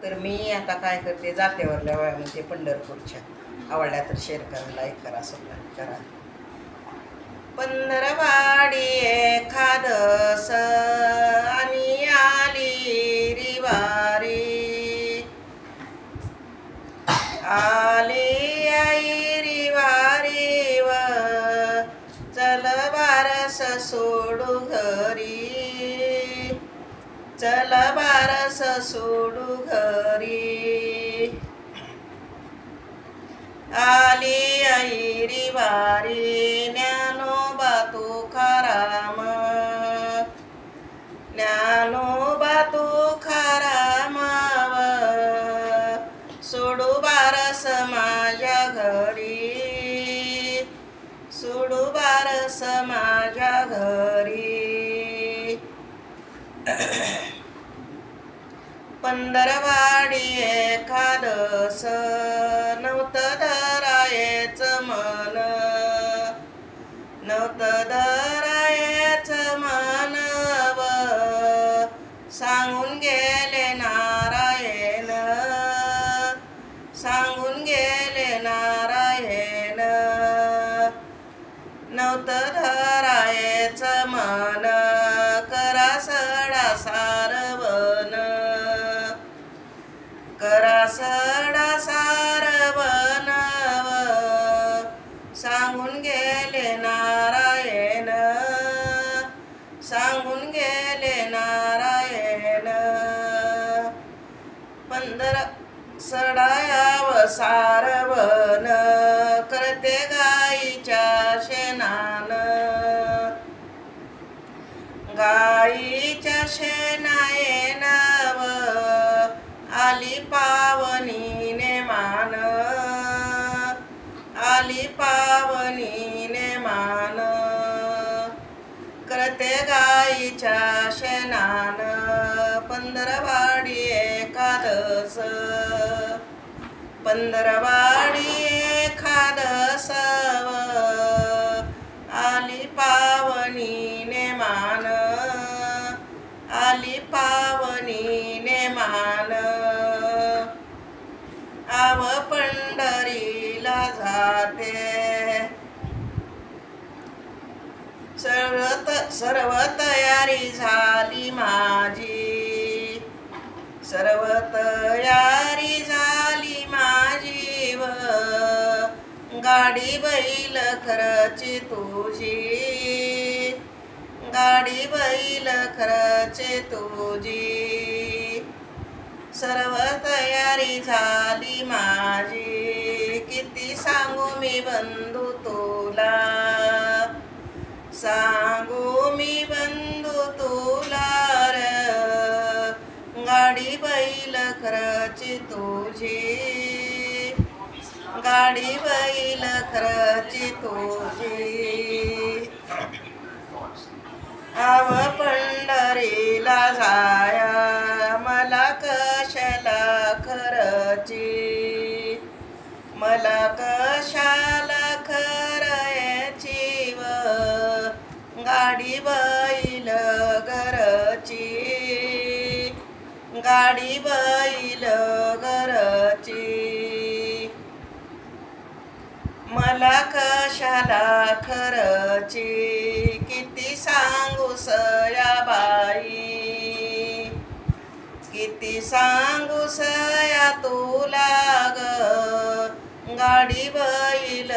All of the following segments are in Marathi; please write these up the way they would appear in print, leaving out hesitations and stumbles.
तर मी आता काय करते, जात्यावरल्या वयामध्ये पंढरपूरच्या आवडल्या तर शेअर करा, लाईक करा, सबस्क्राईब करा. पंधरवाडी एखादस आणि आली रिवारी, आली आई रिवारी व चल बारस सोडू घरी, चल बारस सोडू घरी. आली आई रिवारी ज्ञानोबा तुकाराम, ज्ञानोबा तुकाराम सोडू बारस माझ्या घरी, सोडू बारस माझ्या घरी. पंधरवाडी एखादस नव्हतं धरायचं मन, नव्हतं धरायचं मन व सांगून गेले नारायण, सांगून गेले नारायण. नव्हतं धरायचं मन करा सडा सारवण, करा सडा सारवण सांगून गेले नारायण, सांगून गेले नारायण. सडायाव सारवण करते गाईच्या शेणान, गाईच्या शेणायेन आली पावनीने मान, आली पावनीने मान करते गाईच्या शेणान. पंधरवाडी एखादस, पंधरवाडी एखादस आली पावनीने मान, आली पावनीने मान. आव पंढरीला जाते सर्व तयारी झाली माझी, सर्व तयारी झाली माझी व गाडी बैल खरची तुझी, गाडी बैल खरची तुझी. सर्व तयारी झाली माझी किती सांगू मी बंधू तुला, सांगू मी बंधू तुला र गाडी बैल खरची तुझी, गाडी बैल खरची तुझी. आव पंढरीला जाया मला कशाला खरची, मला कशाला खरची व गाडी बैल घरची, गाडी बैल घरची. मला कशाला खरची किती सांगू सया बाई, किती सांगू सया तुला ग गाडी बैल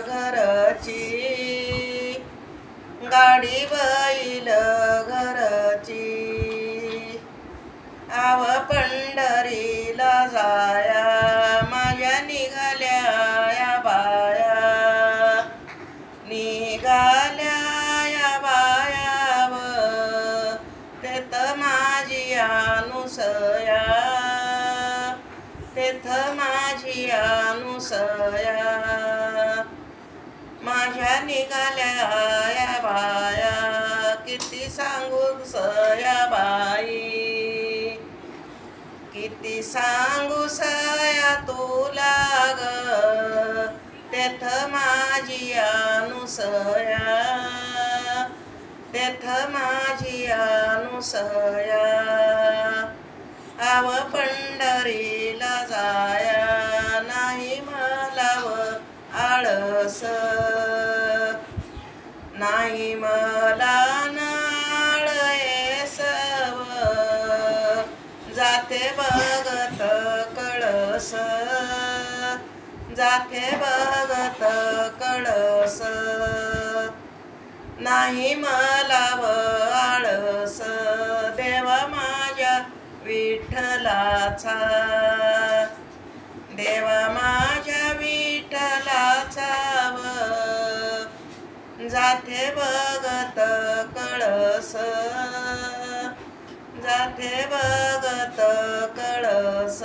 घरची, गाडी बैल घरची. आव पंढरीला जाया माझ्या निघाल्या या बाया, निघाल्या या बाया व तेथ माझी अनुसया, तेथ माझी अनुसया. माझ्या निघाल्या या बाया किती सांगू सया बाई, किती सांगू सया तुला ग तेथ माझी अनुसया, तेथ माझी अनुसया. आव पंढरीला जाया नाही मला व आळस नाही मला नाळ येसव जाते बघत कळस जाते बघत कळस नाही मला व आळस देवा माझ्या विठ्ठलाचा देवा माझ्या विठ्ठलाचा जाते बघत कळस जाते बघत कळस